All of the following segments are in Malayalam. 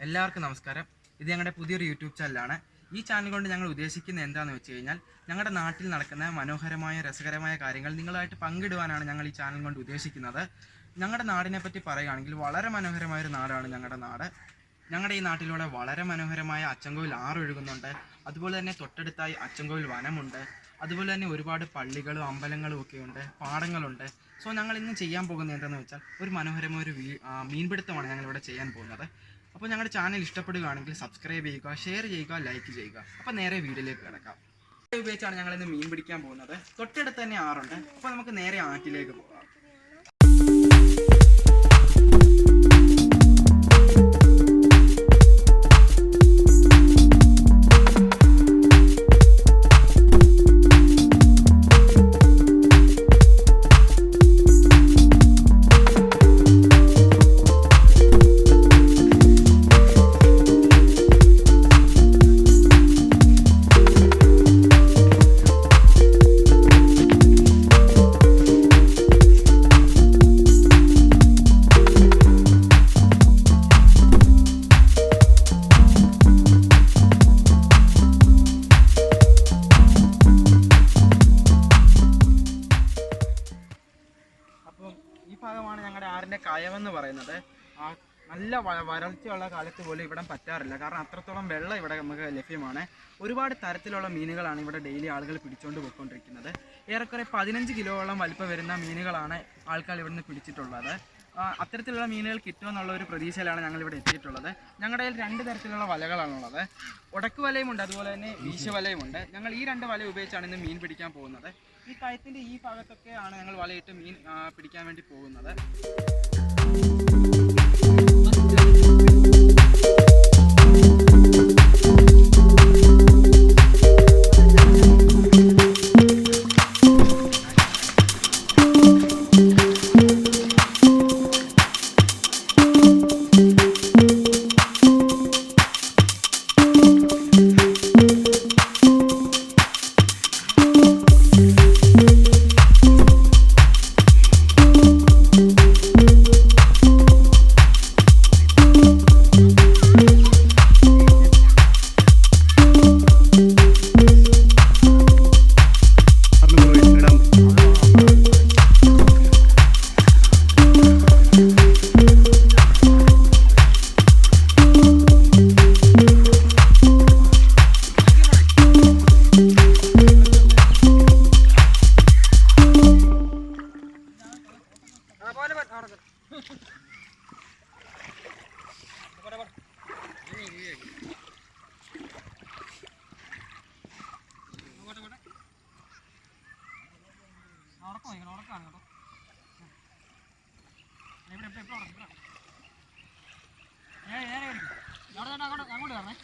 എല്ലാവർക്കും നമസ്കാരം. ഇത് ഞങ്ങളുടെ പുതിയൊരു യൂട്യൂബ് ചാനലാണ്. ഈ ചാനൽ കൊണ്ട് ഞങ്ങൾ ഉദ്ദേശിക്കുന്നത് എന്താണെന്ന് വെച്ച് കഴിഞ്ഞാൽ ഞങ്ങളുടെ നാട്ടിൽ നടക്കുന്ന മനോഹരമായ രസകരമായ കാര്യങ്ങൾ നിങ്ങളുമായിട്ട് പങ്കിടുവാനാണ് ഞങ്ങൾ ഈ ചാനൽ കൊണ്ട് ഉദ്ദേശിക്കുന്നത്. ഞങ്ങളുടെ നാടിനെ പറ്റി പറയുകയാണെങ്കിൽ വളരെ മനോഹരമായൊരു നാടാണ് ഞങ്ങളുടെ നാട്. ഞങ്ങളുടെ ഈ നാട്ടിലൂടെ വളരെ മനോഹരമായ അച്ചൻകോവിൽ ആറൊഴുകുന്നുണ്ട്. അതുപോലെ തന്നെ തൊട്ടടുത്തായി അച്ചൻകോവിൽ വനമുണ്ട്. അതുപോലെ തന്നെ ഒരുപാട് പള്ളികളും അമ്പലങ്ങളും ഒക്കെ ഉണ്ട്, പാടങ്ങളുണ്ട്. സോ ഞങ്ങൾ ഇന്ന് ചെയ്യാൻ പോകുന്നത് എന്താണെന്ന് വെച്ചാൽ ഒരു മനോഹരമായ ഒരു മീൻപിടുത്തമാണ് ഞങ്ങളിവിടെ ചെയ്യാൻ പോകുന്നത്. അപ്പോൾ ഞങ്ങളുടെ ചാനൽ ഇഷ്ടപ്പെടുകയാണെങ്കിൽ സബ്സ്ക്രൈബ് ചെയ്യുക, ഷെയർ ചെയ്യുക, ലൈക്ക് ചെയ്യുക. അപ്പോൾ നേരെ വീഡിയോയിലേക്ക് കിടക്കാം. ഉപയോഗിച്ചാണ് ഞങ്ങളിന്ന് മീൻ പിടിക്കാൻ പോകുന്നത്. തൊട്ടടുത്ത് തന്നെ ആറുണ്ട്. അപ്പോൾ നമുക്ക് നേരെ ആറ്റിലേക്ക് പോകാം. ഈ ഭാഗമാണ് ഞങ്ങളുടെ ആറിൻ്റെ കയവെന്ന് പറയുന്നത്. നല്ല വരൾച്ചയുള്ള കാലത്ത് പോലും ഇവിടെ പറ്റാറില്ല, കാരണം അത്രത്തോളം വെള്ളം ഇവിടെ നമുക്ക് ലഭ്യമാണ്. ഒരുപാട് തരത്തിലുള്ള മീനുകളാണ് ഇവിടെ ഡെയിലി ആളുകൾ പിടിച്ചുകൊണ്ട് പോയിക്കൊണ്ടിരിക്കുന്നത്. ഏറെക്കുറെ 15 കിലോയോളം വലിപ്പം വരുന്ന മീനുകളാണ് ആൾക്കാർ ഇവിടുന്ന് പിടിച്ചിട്ടുള്ളത്. അത്തരത്തിലുള്ള മീനുകൾ കിട്ടുമെന്നുള്ള ഒരു പ്രതീക്ഷയിലാണ് ഞങ്ങളിവിടെ എത്തിയിട്ടുള്ളത്. ഞങ്ങളുടെ കയ്യിൽ 2 തരത്തിലുള്ള വലകളാണുള്ളത്. ഉടക്ക് വലയുമുണ്ട്, അതുപോലെ തന്നെ വീശുവലയുമുണ്ട്. ഞങ്ങൾ ഈ 2 വല ഉപയോഗിച്ചാണ് ഇന്ന് മീൻ പിടിക്കാൻ പോകുന്നത്. ഈ കയത്തിൻ്റെ ഈ ഭാഗത്തൊക്കെയാണ് ഞങ്ങൾ വലയിട്ട് മീൻ പിടിക്കാൻ വേണ്ടി പോകുന്നത്. അങ്ങോട്ട് വരണേ.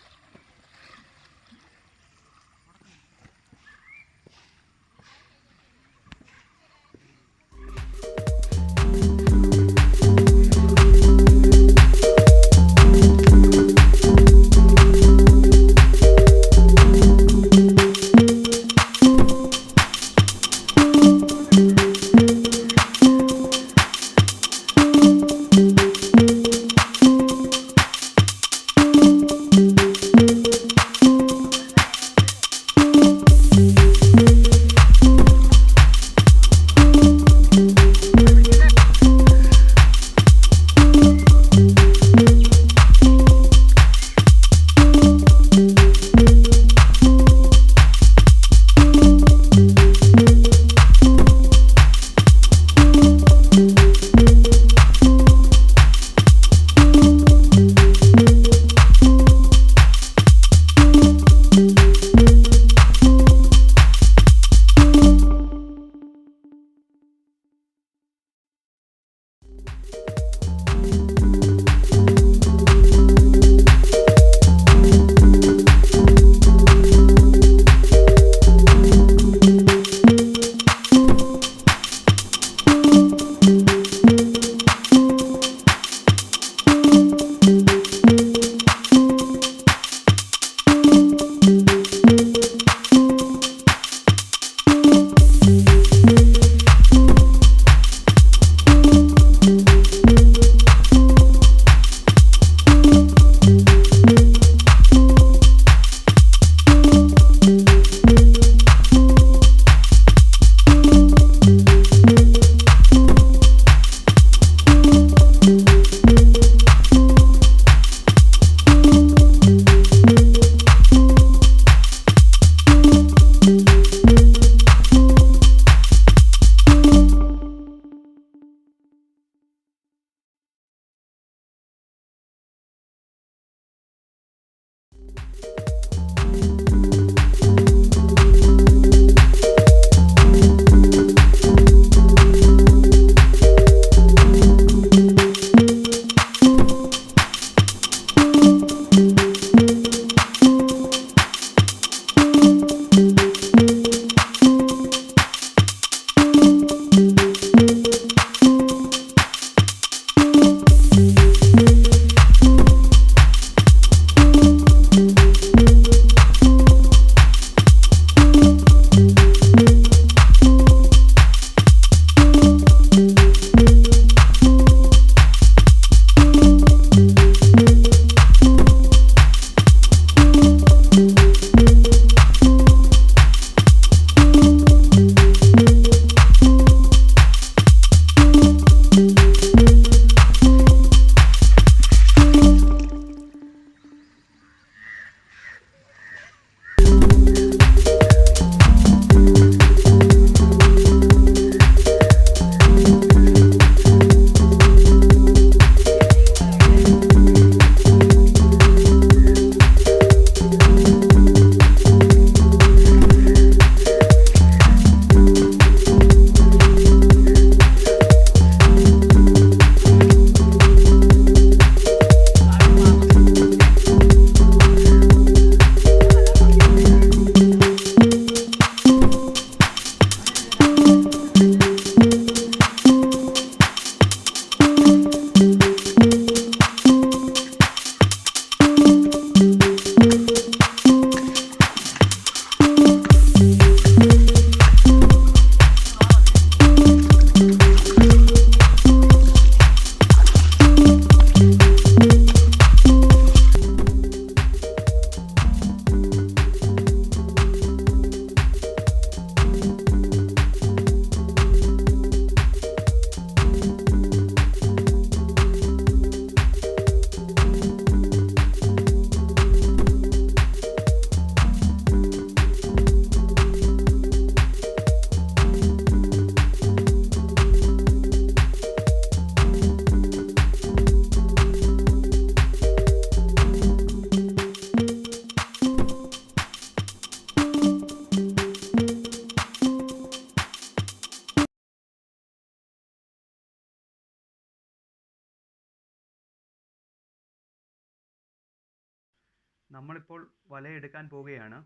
നമ്മളിപ്പോൾ വലയെടുക്കാൻ പോവുകയാണ്.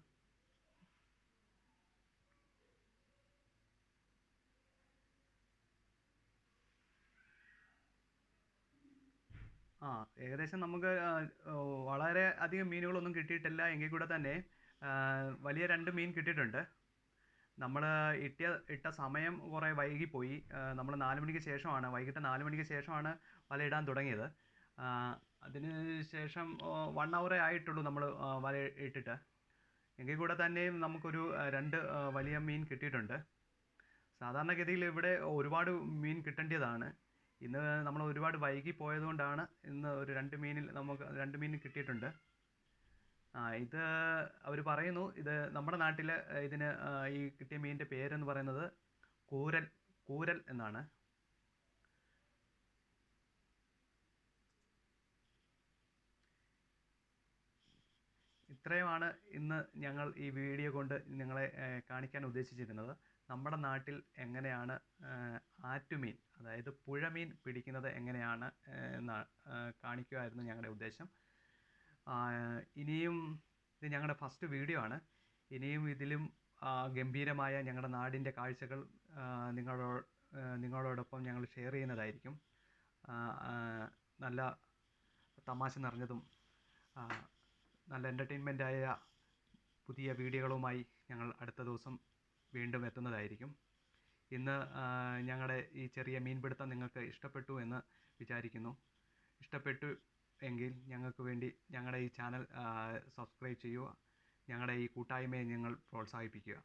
ഏകദേശം നമുക്ക് വളരെ അധികം മീനുകളൊന്നും കിട്ടിയിട്ടില്ല. എങ്കിൽ കൂടെ തന്നെ വലിയ 2 മീൻ കിട്ടിയിട്ടുണ്ട്. നമ്മൾ ഇട്ട സമയം കുറേ വൈകിപ്പോയി. നമ്മൾ 4 മണിക്ക് ശേഷമാണ്, വൈകിട്ട് 4 മണിക്ക് ശേഷമാണ് വലയിടാൻ തുടങ്ങിയത്. അതിന് ശേഷം 1 ഹവറേ ആയിട്ടുള്ളൂ നമ്മൾ വല ഇട്ടിട്ട്. എങ്കിൽ കൂടെ തന്നെയും നമുക്കൊരു 2 വലിയ മീൻ കിട്ടിയിട്ടുണ്ട്. സാധാരണഗതിയിൽ ഇവിടെ ഒരുപാട് മീൻ കിട്ടേണ്ടതാണ്. ഇന്ന് നമ്മൾ ഒരുപാട് വൈകി പോയതുകൊണ്ടാണ് ഇന്ന് ഒരു 2 മീനിൽ നമുക്ക് 2 മീൻ കിട്ടിയിട്ടുണ്ട്. ഇത് അവർ പറയുന്നു, ഇത് നമ്മുടെ നാട്ടിൽ ഇതിന് ഈ കിട്ടിയ മീനിൻ്റെ പേരെന്ന് പറയുന്നത് കൂരൽ കൂരൽ എന്നാണ്. ഇത്രയുമാണ് ഇന്ന് ഞങ്ങൾ ഈ വീഡിയോ കൊണ്ട് നിങ്ങളെ കാണിക്കാൻ ഉദ്ദേശിച്ചിരുന്നത്. നമ്മുടെ നാട്ടിൽ എങ്ങനെയാണ് ആറ്റുമീൻ, അതായത് പുഴമീൻ പിടിക്കുന്നത് എങ്ങനെയാണ് എന്ന് കാണിക്കുമായിരുന്നു ഞങ്ങളുടെ ഉദ്ദേശം. ഇനിയും ഇത് ഞങ്ങളുടെ ഫസ്റ്റ് വീഡിയോ ആണ്. ഇനിയും ഇതിലും ഗംഭീരമായ ഞങ്ങളുടെ നാടിൻ്റെ കാഴ്ചകൾ നിങ്ങളോടൊപ്പം ഞങ്ങൾ ഷെയർ ചെയ്യുന്നതായിരിക്കും. നല്ല തമാശ നിറഞ്ഞതും നല്ല എൻ്റർടൈൻമെൻറ്റായ പുതിയ വീഡിയോകളുമായി ഞങ്ങൾ അടുത്ത ദിവസം വീണ്ടും എത്തുന്നതായിരിക്കും. ഇന്ന് ഞങ്ങളുടെ ഈ ചെറിയ മീൻപിടുത്തം നിങ്ങൾക്ക് ഇഷ്ടപ്പെട്ടു എന്ന് വിചാരിക്കുന്നു. ഇഷ്ടപ്പെട്ടു എങ്കിൽ ഞങ്ങൾക്ക് വേണ്ടി ഞങ്ങളുടെ ഈ ചാനൽ സബ്സ്ക്രൈബ് ചെയ്യുക. ഞങ്ങളുടെ ഈ കൂട്ടായ്മയെ നിങ്ങൾ പ്രോത്സാഹിപ്പിക്കുക.